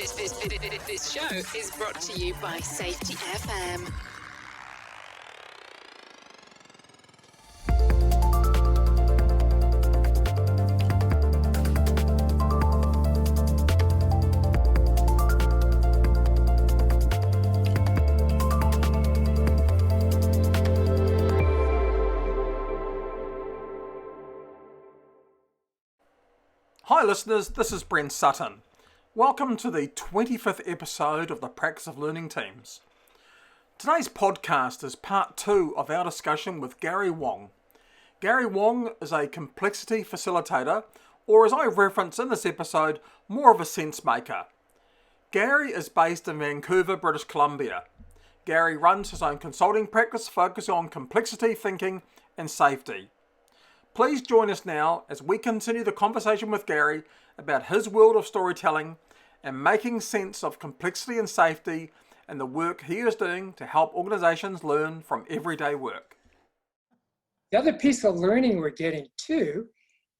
This show is brought to you by Safety FM. Hi listeners, this is Brent Sutton. Welcome to the 25th episode of the Practice of Learning Teams. Today's podcast is part 2 of our discussion with Gary Wong. Gary Wong is a complexity facilitator, or as I reference in this episode, more of a sense maker. Gary is based in Vancouver, British Columbia. Gary runs his own consulting practice focusing on complexity thinking and safety. Please join us now as we continue the conversation with Gary about his world of storytelling and making sense of complexity and safety and the work he is doing to help organizations learn from everyday work. The other piece of learning we're getting too,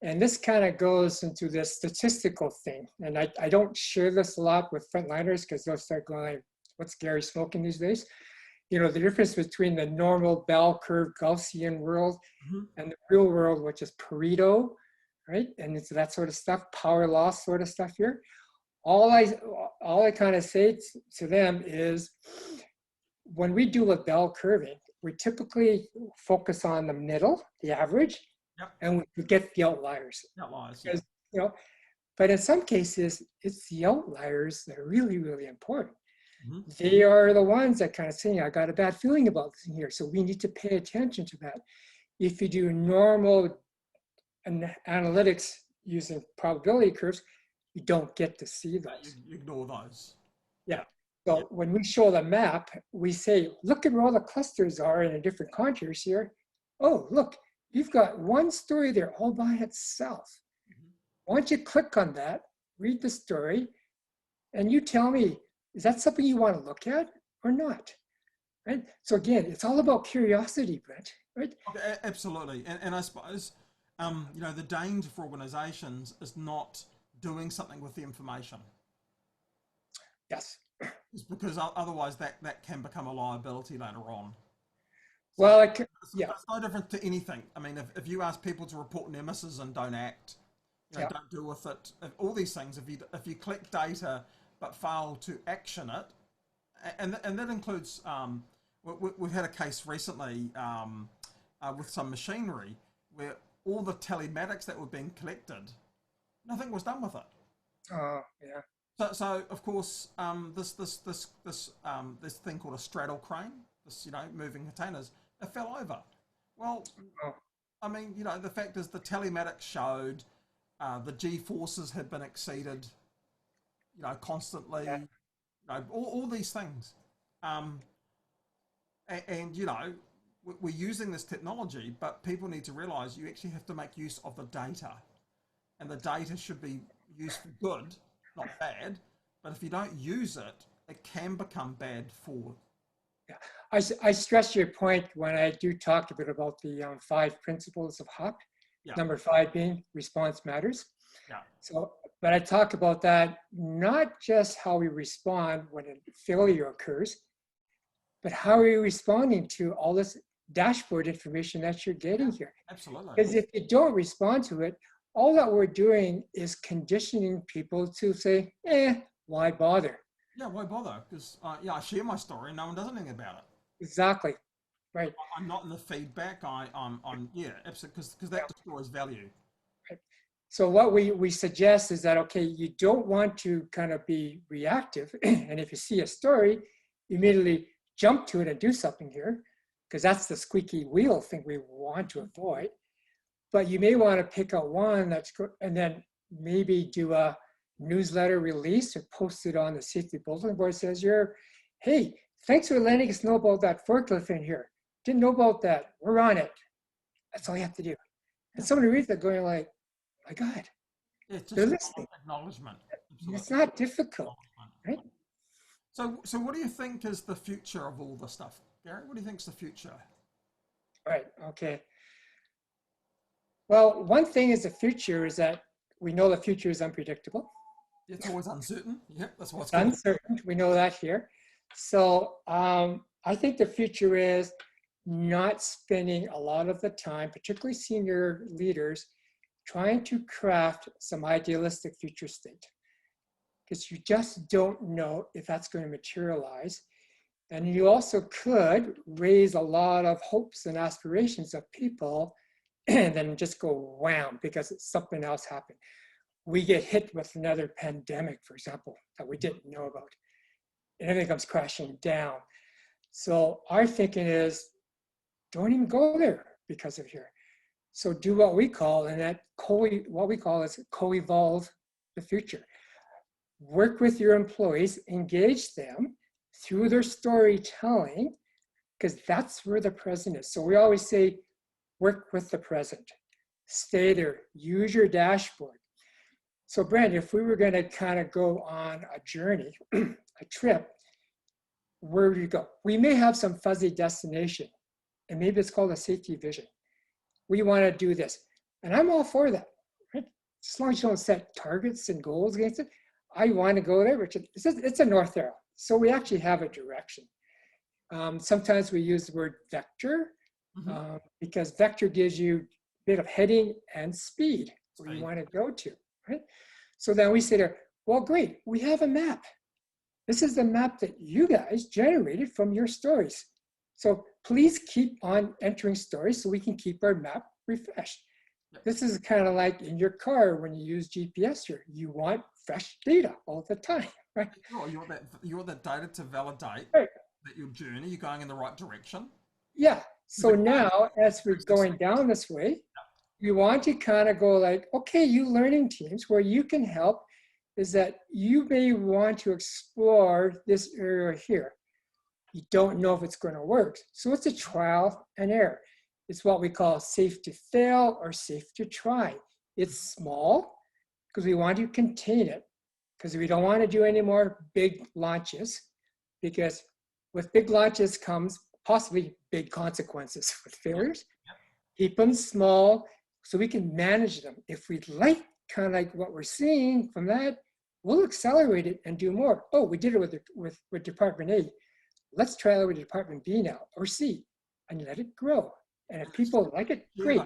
and this kind of goes into this statistical thing, and I don't share this a lot with frontliners because they'll start going, what's Gary smoking these days? You know, the difference between the normal bell curve Gaussian world and the real world, which is Pareto, right? And it's that sort of stuff, power loss sort of stuff here. All I kind of say to them is, when we do a bell curving, we typically focus on the middle, the average, and we forget the outliers. Because, you know, but in some cases, it's the outliers that are really, really important. They are the ones that kind of say, I got a bad feeling about this in here. So we need to pay attention to that. If you do normal analytics using probability curves, you don't get to see those. You ignore those. Yeah. So when we show the map, we say, look at where all the clusters are in the different contours here. Oh, look, you've got one story there all by itself. Why don't you click on that, read the story, and you tell me, is that something you want to look at or not? Right? So again, it's all about curiosity, Brent, right? Okay, absolutely. And I suppose, you know, the danger for organizations is not doing something with the information. Yes. It's because otherwise that can become a liability later on. So Well, it's no different to anything. I mean, if you ask people to report near misses and don't act, you know, don't deal with it, all these things, if you collect data but fail to action it, and that includes, we've had a case recently with some machinery where all the telematics that were being collected, nothing was done with it. Oh, yeah. So of course, this thing called a straddle crane, this, you know, moving containers, it fell over. Well, I mean, you know, the fact is the telematics showed the G forces had been exceeded, you know, constantly, you know, all these things. And you know, we're using this technology, but people need to realize you actually have to make use of the data. And the data should be used for good, not bad. But if you don't use it, it can become bad for. Yeah, I stress your point when I do talk a bit about the 5 principles of HOP. Number 5 being response matters. So, but I talk about that, not just how we respond when a failure occurs, but how are you responding to all this dashboard information that you're getting here? Absolutely. Because if you don't respond to it, all that we're doing is conditioning people to say, why bother? Yeah, why bother? Because I share my story and no one does anything about it. Exactly. Right. I'm not in the feedback. I'm absolutely, because that destroys value. Right. So what we suggest is that, okay, you don't want to kind of be reactive. And if you see a story, immediately jump to it and do something here, because that's the squeaky wheel thing we want to avoid. But you may want to pick out one that's good and then maybe do a newsletter release or post it on the safety bulletin board. Says, hey, thanks for letting us know about that forklift in here. Didn't know about that. We're on it. That's all you have to do. And somebody reads that going like, my God, it's they're just listening. Acknowledgement. It's not difficult, right? So what do you think is the future of all this stuff? Gary, what do you think is the future? Right, okay. Well, one thing is the future is that we know the future is unpredictable. It's always uncertain. Yeah, that's what's good. Uncertain, we know that here. So I think the future is not spending a lot of the time, particularly senior leaders, trying to craft some idealistic future state, because you just don't know if that's going to materialize. And you also could raise a lot of hopes and aspirations of people and then just go wham because something else happened. We get hit with another pandemic, for example, that we didn't know about. And everything comes crashing down. So our thinking is, don't even go there because of here. So do what we call, and that what we call is co-evolve the future. Work with your employees, engage them through their storytelling, because that's where the present is. So we always say, work with the present. Stay there, use your dashboard. So Brent, if we were gonna kind of go on a journey, a trip, where would you go? We may have some fuzzy destination, and maybe it's called a safety vision. We wanna do this, and I'm all for that, right? As long as you don't set targets and goals against it. I wanna go there, which it's a north arrow. So we actually have a direction. Sometimes we use the word vector, because vector gives you a bit of heading and speed where you want to go to, right? So then we say there, well, great, we have a map. This is the map that you guys generated from your stories. So please keep on entering stories so we can keep our map refreshed. This is kind of like in your car when you use GPS here. You want fresh data all the time, right? Oh, you want that data to validate Right. that your journey, you're going in the right direction. Yeah. So now, as we're going down this way, you want to kind of go like, okay, you learning teams, where you can help is that you may want to explore this area here. You don't know if it's going to work. So it's a trial and error. It's what we call safe to fail or safe to try. It's small because we want to contain it, because we don't want to do any more big launches, because with big launches comes possibly big consequences with failures. Keep them small so we can manage them. If we like kind of like what we're seeing from that, we'll accelerate it and do more. Oh, we did it with Department A. Let's try it with Department B now, or C, and let it grow. And if people like it, great.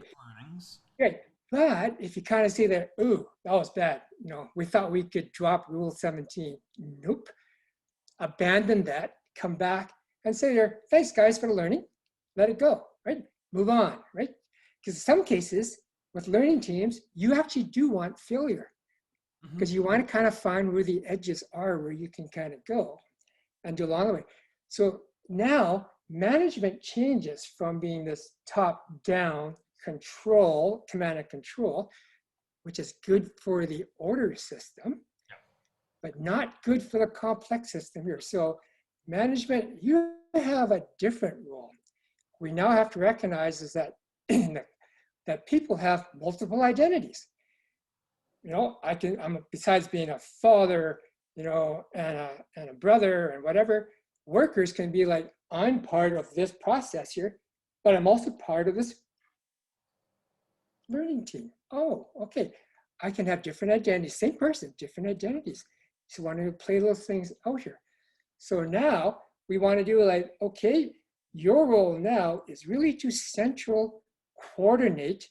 Great. But if you kind of see that, ooh, that was bad. You know, we thought we could drop Rule 17. Nope. Abandon that, come back and say there, thanks guys for the learning. Let it go, right? Move on, right? Because in some cases with learning teams, you actually do want failure, because you want to kind of find where the edges are, where you can kind of go and do along the way. So now management changes from being this top-down control, command and control, which is good for the order system, but not good for the complex system here. So management, you have a different role. We now have to recognize is that that people have multiple identities. You know, I'm besides being a father, you know, and a brother and whatever, workers can be like, I'm part of this process here, but I'm also part of this learning team. Oh, okay. I can have different identities, same person, different identities. So I want to play those things out here. So now we want to do like, okay, your role now is really to central coordinate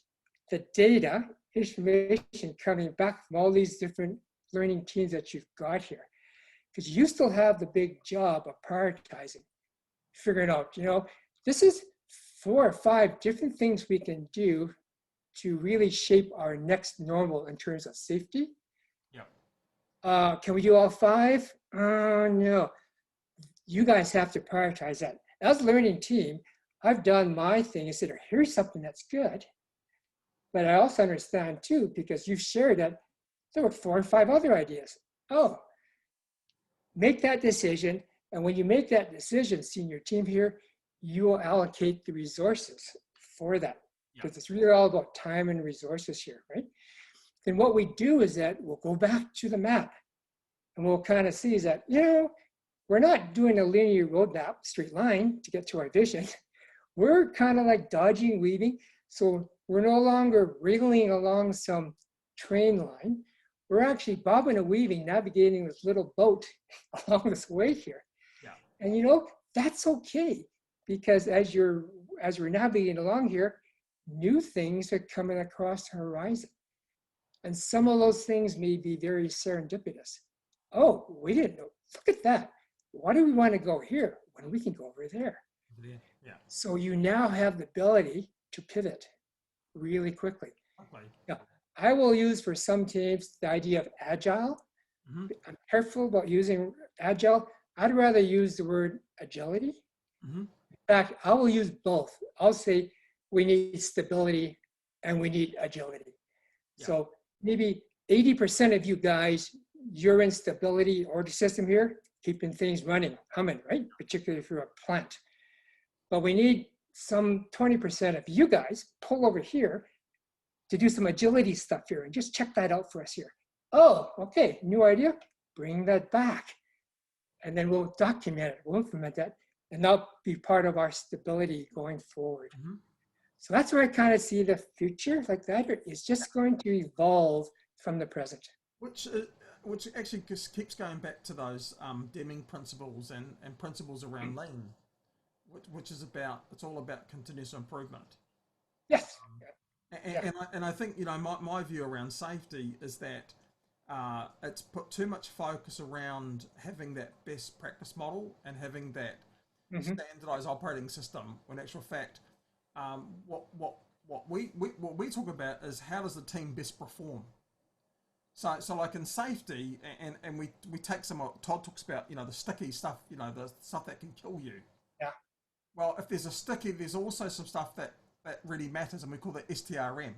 the data, information coming back from all these different learning teams that you've got here. Because you still have the big job of prioritizing, figuring out, you know, this is 4 or 5 different things we can do to really shape our next normal in terms of safety. Can we do all 5? No. You guys have to prioritize that. As a learning team, I've done my thing and said, here's something that's good. But I also understand too, because you've shared that there were 4 or 5 other ideas. Oh, make that decision. And when you make that decision, senior team here, you will allocate the resources for that. Because it's really all about time and resources here, right? Then what we do is that we'll go back to the map and we'll kind of see is that, you know, we're not doing a linear roadmap, straight line to get to our vision. We're kind of like dodging, weaving. So we're no longer wriggling along some train line. we're actually bobbing and weaving, navigating this little boat along this way here. Yeah. And that's okay, because as we're navigating along here, new things are coming across the horizon. And some of those things may be very serendipitous. Oh, we didn't know. Look at that. Why do we want to go here when we can go over there? Yeah. So you now have the ability to pivot really quickly. Okay. Yeah. I will use for some teams the idea of agile. Mm-hmm. I'm careful about using agile. I'd rather use the word agility. Mm-hmm. In fact, I will use both. I'll say we need stability and we need agility. Yeah. So maybe 80% of you guys, you're in stability order system here, keeping things running, humming, right? Particularly if you're a plant. But we need some 20% of you guys pull over here to do some agility stuff here and just check that out for us here. Oh, okay, new idea, bring that back. And then we'll document it, we'll implement that, and that'll be part of our stability going forward. Mm-hmm. So that's where I kind of see the future like that. It's just going to evolve from the present. Which actually just keeps going back to those Deming principles and principles around lean, which is it's all about continuous improvement. Yes. And I think, my view around safety is that it's put too much focus around having that best practice model and having that standardized operating system, when in actual fact, what we talk about is how does the team best perform. So like in safety, and we take some, Todd talks about, the sticky stuff, the stuff that can kill you. Yeah. Well, if there's a sticky, there's also some stuff that really matters, and we call that STRM.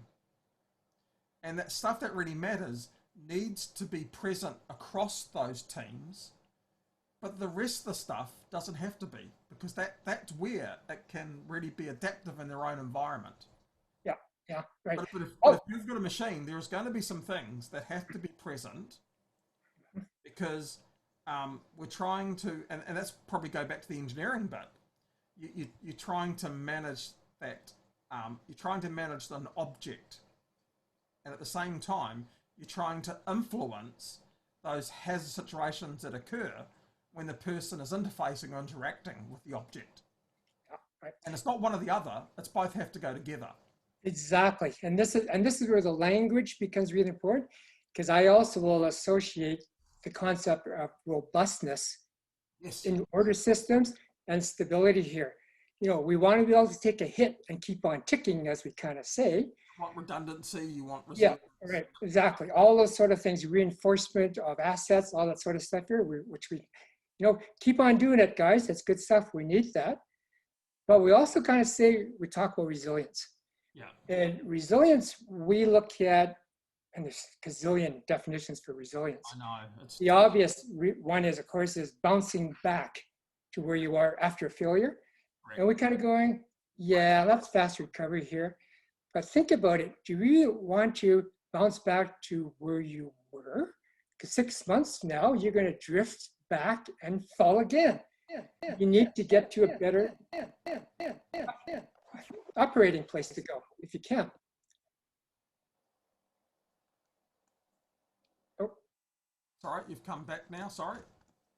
And that stuff that really matters needs to be present across those teams, but the rest of the stuff doesn't have to be, because that's where it can really be adaptive in their own environment. Yeah, right. But if you've got a machine, there's going to be some things that have to be present, because we're trying to, and that's probably go back to the engineering bit. You're trying to manage that. You're trying to manage an object, and at the same time, you're trying to influence those hazard situations that occur when the person is interfacing or interacting with the object. Yeah, right. And it's not one or the other; it's both have to go together. Exactly, and this is where the language becomes really important, because I also will associate the concept of robustness in order systems and stability here. We want to be able to take a hit and keep on ticking, as we kind of say. You want redundancy, you want resilience. Yeah, right, exactly. All those sort of things, reinforcement of assets, all that sort of stuff here, which we keep on doing it, guys. That's good stuff. We need that. But we also kind of say, we talk about resilience. Yeah. And resilience, we look at, and there's gazillion definitions for resilience. I know. The obvious one is, of course, is bouncing back to where you are after a failure. Right. And we're kind of going, yeah, that's fast recovery here. But think about it. Do you really want to bounce back to where you were? Because 6 months from now, you're going to drift back and fall again. You need to get to a better operating place to go, if you can. Oh. Sorry, you've come back now. Sorry.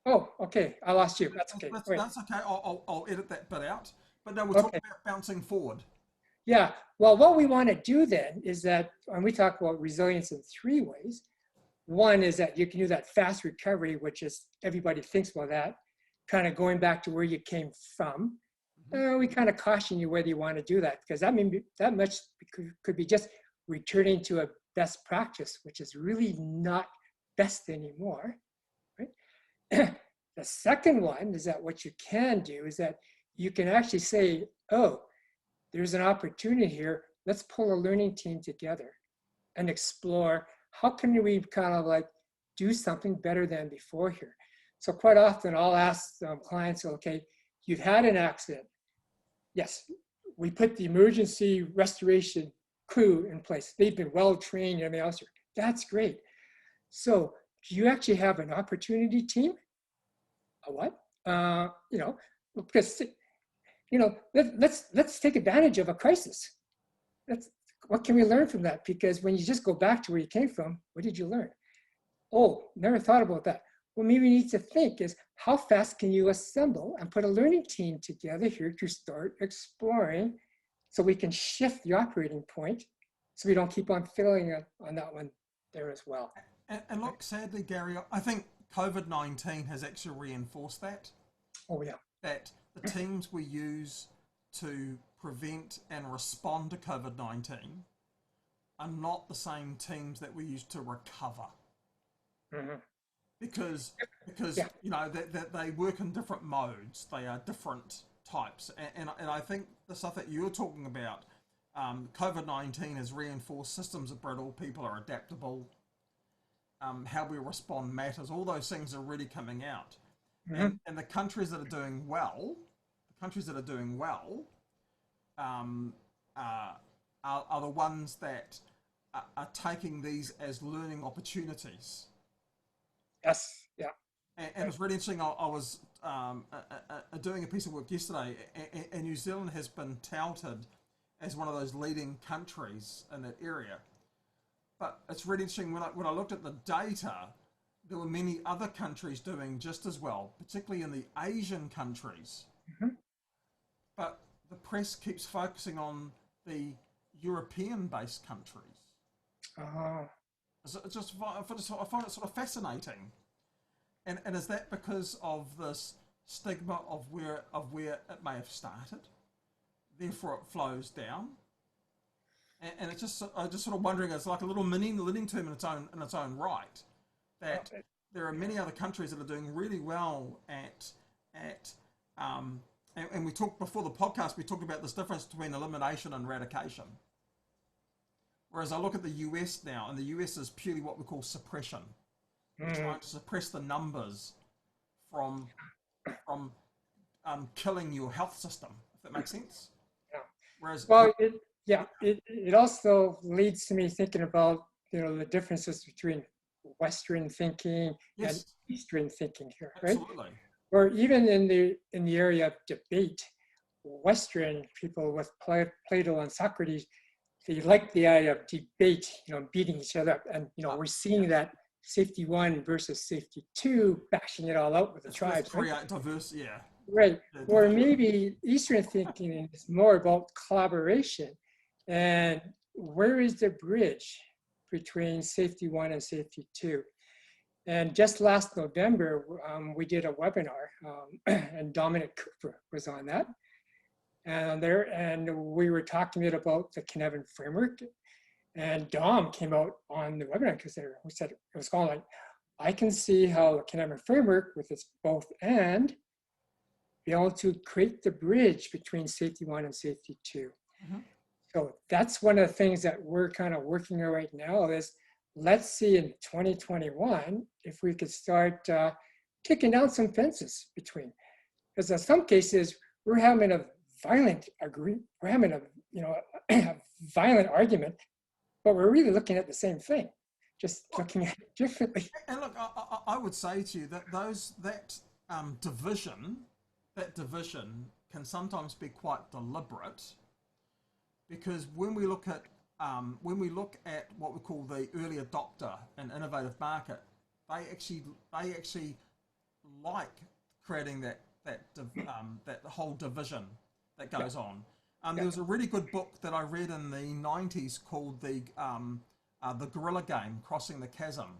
Oh, okay. I lost you. That's okay. That's okay. I'll edit that bit out. But no, we're talking about bouncing forward. Yeah. Well, what we want to do then is that when we talk about resilience in 3 ways, one is that you can do that fast recovery, which is everybody thinks about that, kind of going back to where you came from. We kind of caution you whether you want to do that, because that much could be just returning to a best practice, which is really not best anymore. Right? The second one is that what you can do is that you can actually say, oh, there's an opportunity here. Let's pull a learning team together and explore how can we kind of like do something better than before here. So quite often I'll ask clients, okay, you've had an accident. Yes, we put the emergency restoration crew in place. They've been well trained and everything else here. That's great. So do you actually have an opportunity team? A what? Because let's take advantage of a crisis. What can we learn from that? Because when you just go back to where you came from, what did you learn? oh, never thought about that. What maybe we need to think is how fast can you assemble and put a learning team together here to start exploring so we can shift the operating point so we don't keep on failing on that one there as well. And look, sadly, Gary, I think COVID-19 has actually reinforced that. Oh, yeah. That the teams we use to prevent and respond to COVID-19 are not the same teams that we use to recover. Mm-hmm. Because Yeah. you know, that they work in different modes. They are different types. And I think the stuff that you're talking about, COVID-19 has reinforced systems are brittle, people are adaptable, how we respond matters. All those things are really coming out. Mm-hmm. And the countries that are doing well, are the ones that are taking these as learning opportunities. Yes. Yeah. And it's really interesting. I was doing a piece of work yesterday, and New Zealand has been touted as one of those leading countries in that area. But it's really interesting, when I looked at the data, there were many other countries doing just as well, particularly in the Asian countries. Mm-hmm. But the press keeps focusing on the European-based countries. I find it sort of fascinating. And is that because of this stigma of where it may have started? Therefore, it flows down. And it's just, I'm just sort of wondering, it's like a little mini learning term in its own right, that there are many other countries that are doing really well and we talked before the podcast, we talked about this difference between elimination and eradication. Whereas I look at the US now, and the US is purely what we call suppression. We're trying to suppress the numbers from killing your health system, if that makes sense. Yeah. Whereas, well, it also leads to me thinking about, the differences between Western thinking yes, and Eastern thinking here, absolutely. right? Or even in the area of debate, Western people with Plato and Socrates, they like the idea of debate, beating each other up, and we're seeing that safety 1 versus safety 2, bashing it all out with the tribes. Create diverse, yeah. Right. Or maybe Eastern thinking is more about collaboration. And where is the bridge between safety 1 and safety 2? And just last November, we did a webinar, and Dominic Cooper was on that. And we were talking a bit about the Kinevin framework. And Dom came out on the webinar because we said, it was called like, I can see how the Kinevin framework with its both and be able to create the bridge between safety 1 and safety 2. Mm-hmm. So that's one of the things that we're kind of working on right now is, let's see in 2021 if we could start kicking down some fences between. Because in some cases, we're having a violent a violent argument, but we're really looking at the same thing, just looking at it differently. And look, I would say to you that that division can sometimes be quite deliberate, because when we look at what we call the early adopter and innovative market, they actually like creating that whole division that goes on. There was a really good book that I read in the 90s called the Guerrilla Game, Crossing the Chasm,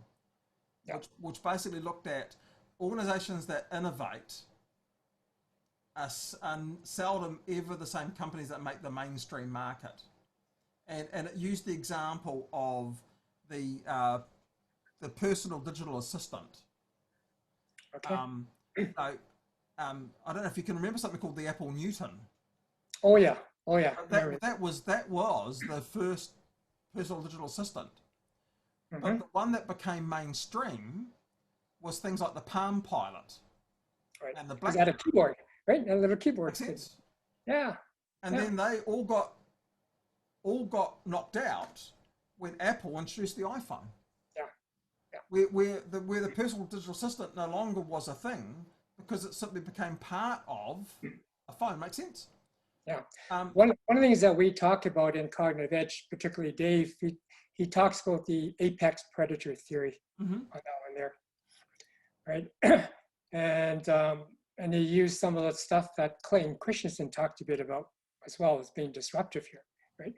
which basically looked at organizations that innovate are seldom ever the same companies that make the mainstream market. And it used the example of the personal digital assistant. Okay. I don't know if you can remember something called the Apple Newton. Oh yeah. That was the first personal digital assistant. Mm-hmm. But the one that became mainstream was things like the Palm Pilot. Right. And the Blackberry. It had a keyboard, right? A little keyboard. Makes sense. Yeah. And then they all got knocked out when Apple introduced the iPhone. Yeah. Where the personal digital assistant no longer was a thing because it simply became part of a phone. Makes sense? Yeah. One of the things that we talk about in Cognitive Edge, particularly Dave, he talks about the apex predator theory on that one. right? and they use some of the stuff that Clayton Christensen talked a bit about as well as being disruptive here, right?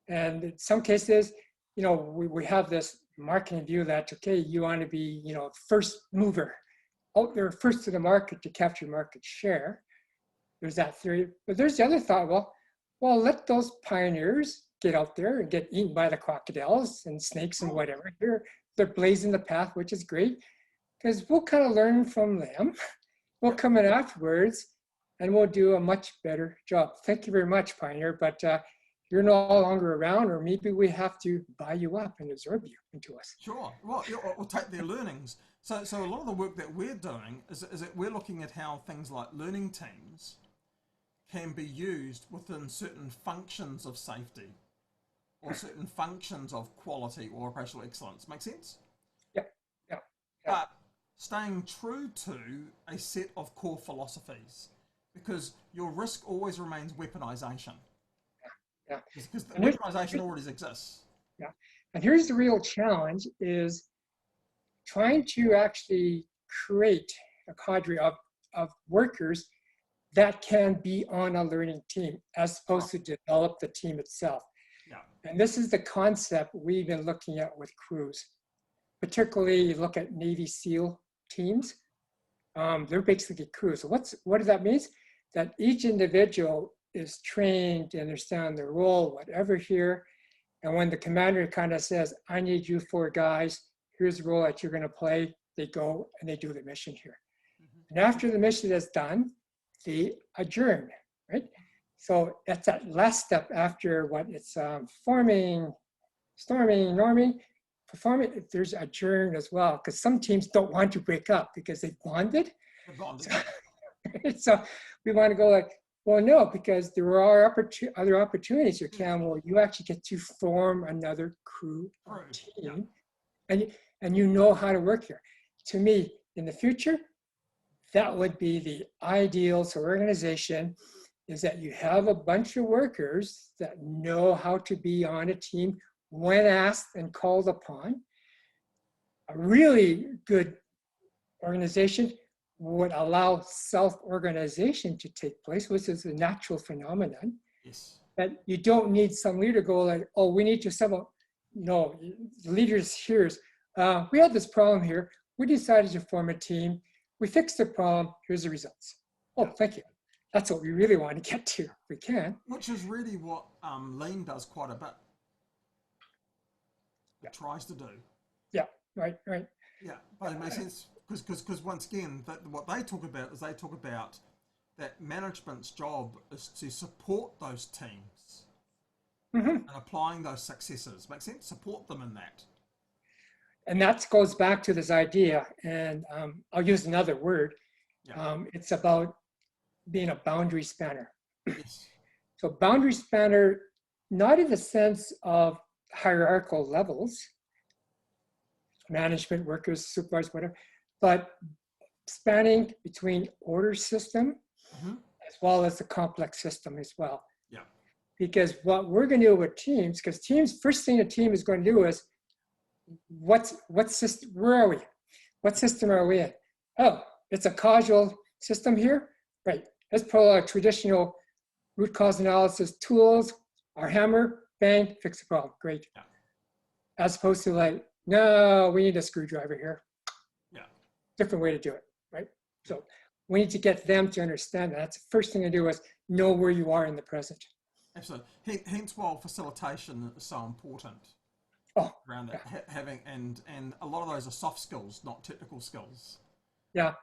And in some cases, we have this marketing view that, okay, you want to be, first mover out there, first to the market to capture market share. There's that theory. But there's the other thought, well, let those pioneers get out there and get eaten by the crocodiles and snakes and whatever. They're blazing the path, which is great, because we'll kind of learn from them. We'll come in afterwards and we'll do a much better job. Thank you very much, Pioneer, but you're no longer around, or maybe we have to buy you up and absorb you into us. Sure. Well, we'll take their learnings. So a lot of the work that we're doing is that we're looking at how things like learning teams can be used within certain functions of safety or certain functions of quality or operational excellence. Make sense? Yeah. But staying true to a set of core philosophies, because your risk always remains weaponization. Yeah. Because the weaponization already exists. Yeah. And here's the real challenge is trying to actually create a cadre of workers that can be on a learning team as opposed to develop the team itself. Yeah. And this is the concept we've been looking at with crews. Particularly, you look at Navy SEAL teams. They're basically crews. So what does that mean? That each individual is trained to understand their role, whatever here. And when the commander kind of says, I need you 4 guys, here's the role that you're going to play, they go and they do the mission here. And after the mission is done, they adjourn, right? So that's that last step after what it's forming, storming, norming, performing. There's adjourn as well, because some teams don't want to break up because they've bonded. So we want to go like, well, no, because there are other opportunities you can where you actually get to form another crew or team, and you know how to work here. To me, in the future, that would be the ideal organization, is that you have a bunch of workers that know how to be on a team when asked and called upon. A really good organization would allow self-organization to take place, which is a natural phenomenon. Yes. That you don't need some leader go like, oh, we need to assemble. No, the leaders here is, we had this problem here. We decided to form a team. We fixed the problem. Here's the results. Oh, thank you. That's what we really want to get to, if we can. Which is really what Lean does quite a bit. It tries to do. Yeah, right. Yeah, but it makes sense, because once again, what they talk about is that management's job is to support those teams and applying those successes. Makes sense? Support them in that. And that goes back to this idea, and I'll use another word. Yeah. It's about being a boundary spanner. Yes. So boundary spanner, not in the sense of hierarchical levels, management, workers, supervisors, whatever, but spanning between order system as well as the complex system as well. Yeah. Because what we're going to do with teams, because teams, first thing a team is going to do is, what system, where are we? What system are we in? Oh, it's a causal system here? Right. Let's pull our traditional root cause analysis tools, our hammer, bang, fix the problem. Great. Yeah. As opposed to like, no, we need a screwdriver here. Yeah. Different way to do it, right? So we need to get them to understand that. That's the first thing to do is know where you are in the present. Absolutely. Hence why facilitation is so important. Around it, having and a lot of those are soft skills, not technical skills. Yeah,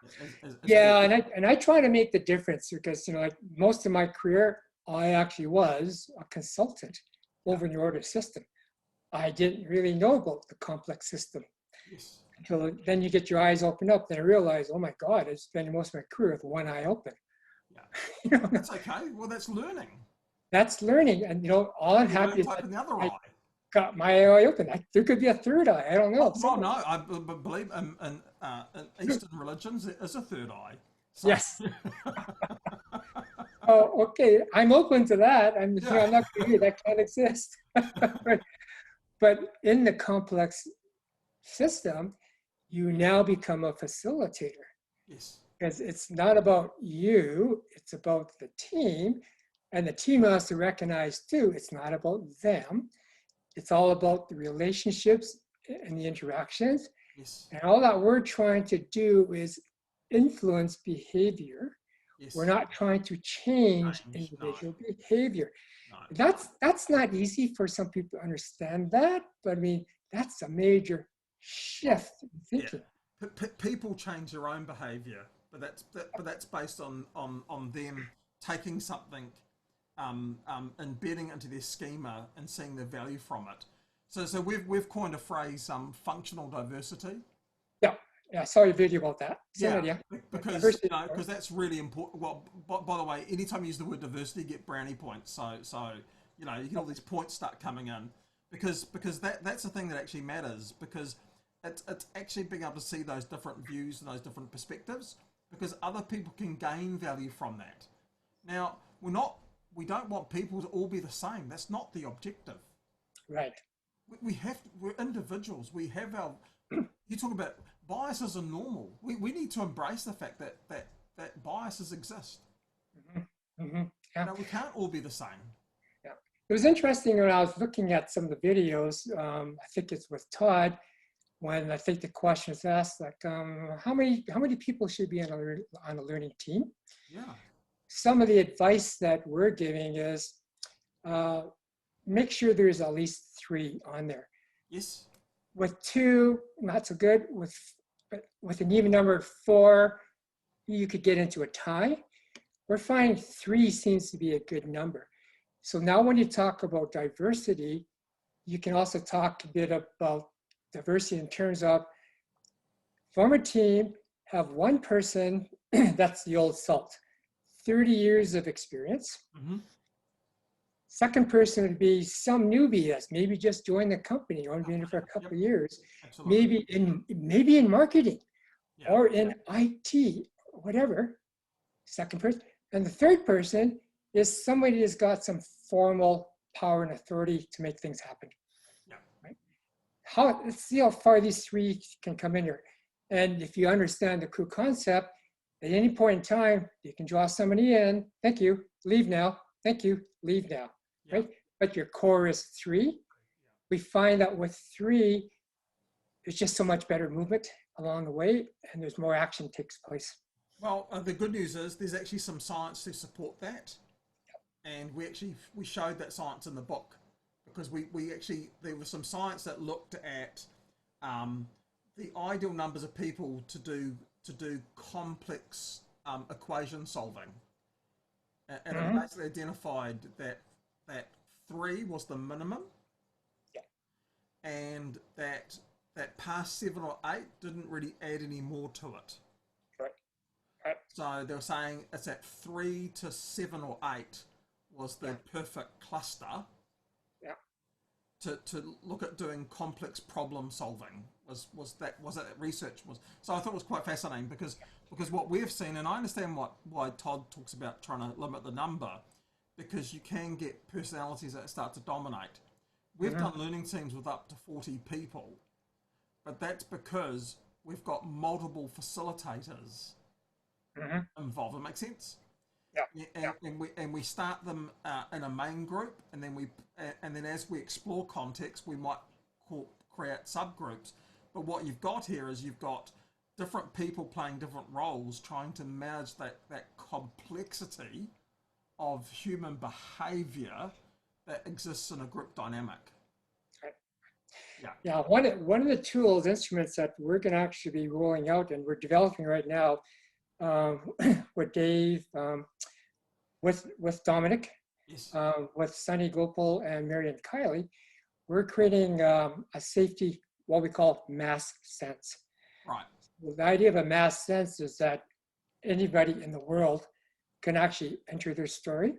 and I try to make the difference, because like most of my career, I actually was a consultant over in the order system. I didn't really know about the complex system until then you get your eyes open up. Then I realize, oh my God, I spent most of my career with one eye open. Yeah, that's okay. Well, that's learning. That's learning, and all I'm happy is the other eye. Got my eye open. There could be a third eye. I don't know. Well, no, I believe in Eastern religions there is a third eye. So. Yes. Oh, okay. I'm open to that. I'm not going to hear that can't exist. But in the complex system, you now become a facilitator. Yes. Because it's not about you, it's about the team. And the team has to recognize too, it's not about them. It's all about the relationships and the interactions. Yes. And all that we're trying to do is influence behavior. Yes. We're not trying to change Change, individual behavior. No. That's not easy for some people to understand that, but I mean, that's a major shift in thinking. Yeah. People change their own behaviour, but that's based on them taking something, embedding it into their schema and seeing the value from it. So we've coined a phrase, functional diversity. Yeah, I saw your video about that. Because that's really important. Well, by the way, anytime you use the word diversity, you get brownie points. So you get all these points start coming in because that's the thing that actually matters, because it's actually being able to see those different views and those different perspectives, because other people can gain value from that. Now, we don't want people to all be the same. That's not the objective. Right. We're individuals. We have our, you talk about biases are normal. We need to embrace the fact that biases exist. Mm-hmm. Mm-hmm. Yeah. We can't all be the same. Yeah. It was interesting when I was looking at some of the videos, I think it's with Todd, when I think the question is asked, like, how many people should be on a learning team? Yeah. Some of the advice that we're giving is make sure there's at least 3 on there. Yes. With 2, not so good. With an even number of 4, you could get into a tie. We're finding 3 seems to be a good number. So now when you talk about diversity, you can also talk a bit about diversity in terms of form a team, have one person, that's the old salt, 30 years of experience. Mm-hmm. Second person would be some newbie that's maybe just joined the company or been here for a couple of years. Absolutely. Maybe in marketing or in Yeah. IT, whatever. Second person. And the third person is somebody who's got some formal power and authority to make things happen. Yeah. Right? Let's see how far these 3 can come in here. And if you understand the crew concept, at any point in time, you can draw somebody in. Thank you. Leave now. Thank you. Leave now. Yeah. Right? But your core is 3. We find that with 3, there's just so much better movement along the way, and there's more action takes place. Well, the good news is there's actually some science to support that, and we showed that science in the book, because there was some science that looked at the ideal numbers of people to do complex equation solving, and it basically identified that 3 was the minimum, and that past 7 or 8 didn't really add any more to it. Right. So they were saying it's at 3 to 7 or 8 was the perfect cluster. Yeah. To look at doing complex problem solving was that research was. So I thought it was quite fascinating because what we've seen, and I understand why Todd talks about trying to limit the number, because you can get personalities that start to dominate. We've done learning teams with up to 40 people, but that's because we've got multiple facilitators involved. It makes sense. Yeah. And we start them in a main group, and then as we explore context, we might create subgroups. But what you've got here is you've got different people playing different roles, trying to manage that complexity of human behaviour that exists in a group dynamic. Yeah. One of the tools, instruments that we're going to actually be rolling out and we're developing right now with Dave, with Dominic, Yes. with Sunny Gopal and Marian Kiley, we're creating a safety, what we call mass sense. Right. The idea of a mass sense is that anybody in the world can actually enter their story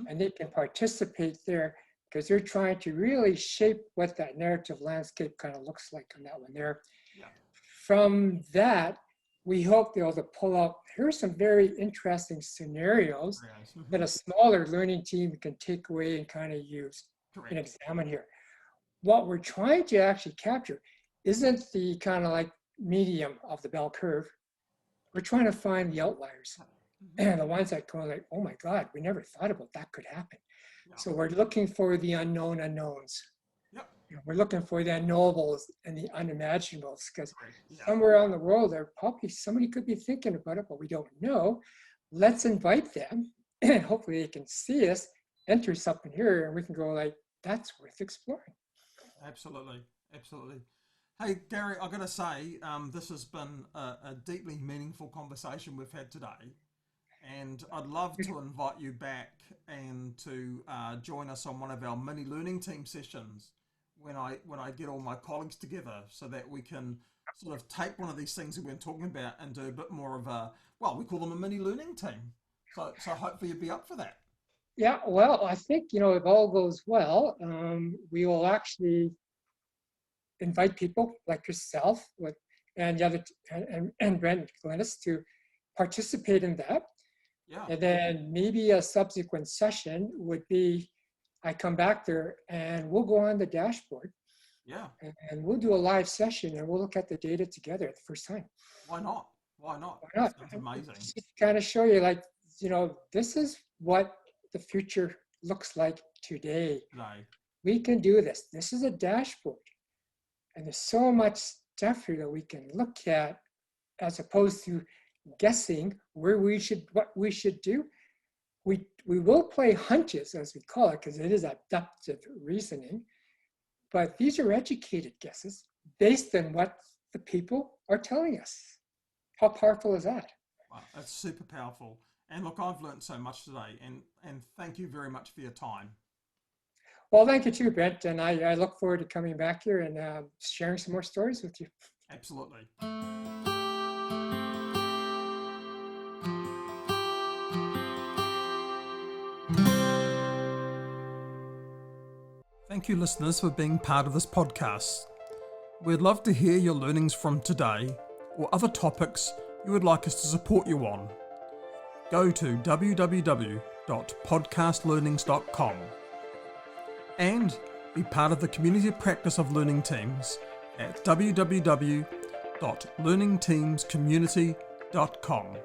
and they can participate there, because they're trying to really shape what that narrative landscape kind of looks like on that one there. Yeah. From that, we hope they'll be able to pull out, here's some very interesting scenarios that a smaller learning team can take away and kind of use and examine here. What we're trying to actually capture isn't the kind of like medium of the bell curve, we're trying to find the outliers and the ones that go like, oh my God, we never thought about that could happen. Yeah. So we're looking for the unknown unknowns. Yep. We're looking for the unknowables and the unimaginables, because Yeah. somewhere around the world, there probably somebody could be thinking about it, but we don't know. Let's invite them, and hopefully they can see us, enter something here, and we can go like, that's worth exploring. Absolutely. Absolutely. Hey, Gary, I've got to say, this has been a deeply meaningful conversation we've had today. And I'd love to invite you back and to join us on one of our mini learning team sessions when I get all my colleagues together, so that we can sort of take one of these things that we've been talking about and do a bit more of a, well, we call them a mini learning team. So hopefully you'd be up for that. Yeah, well, I think, if all goes well, we will actually invite people like yourself and the other and Brent and Glennis to participate in that. Yeah. And then maybe a subsequent session would be, I come back there and we'll go on the dashboard. Yeah. And we'll do a live session and we'll look at the data together at the first time. Why not? Why not? Why not? That's amazing. Just kind of show you, like, this is what the future looks like today. Today. We can do this. This is a dashboard. And there's so much stuff here that we can look at, as opposed to guessing what we should do. We will play hunches, as we call it, because it is adaptive reasoning. But these are educated guesses based on what the people are telling us. How powerful is that? Wow, that's super powerful. And look, I've learned so much today, and thank you very much for your time. Well, thank you too, Brent. And I look forward to coming back here and sharing some more stories with you. Absolutely. Thank you, listeners, for being part of this podcast. We'd love to hear your learnings from today or other topics you would like us to support you on. Go to www.podcastlearnings.com and be part of the community practice of learning teams at www.learningteamscommunity.com.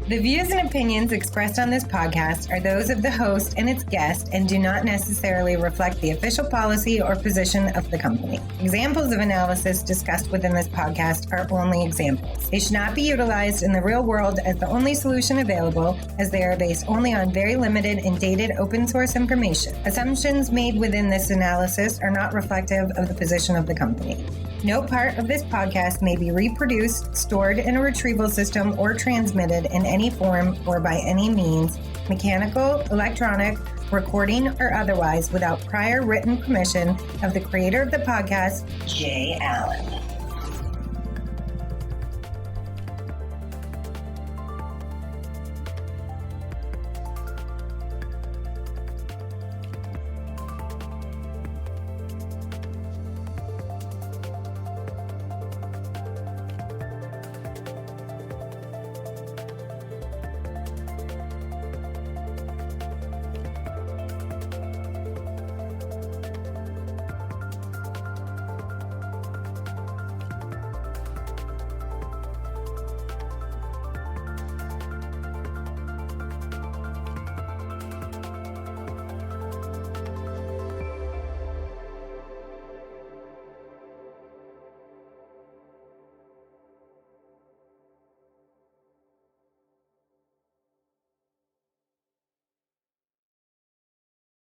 The views and opinions expressed on this podcast are those of the host and its guest and do not necessarily reflect the official policy or position of the company. Examples of analysis discussed within this podcast are only examples. They should not be utilized in the real world as the only solution available, as they are based only on very limited and dated open source information. Assumptions made within this analysis are not reflective of the position of the company. No part of this podcast may be reproduced, stored in a retrieval system, or transmitted in any form or by any means, mechanical, electronic, recording, or otherwise, without prior written permission of the creator of the podcast, Jay Allen.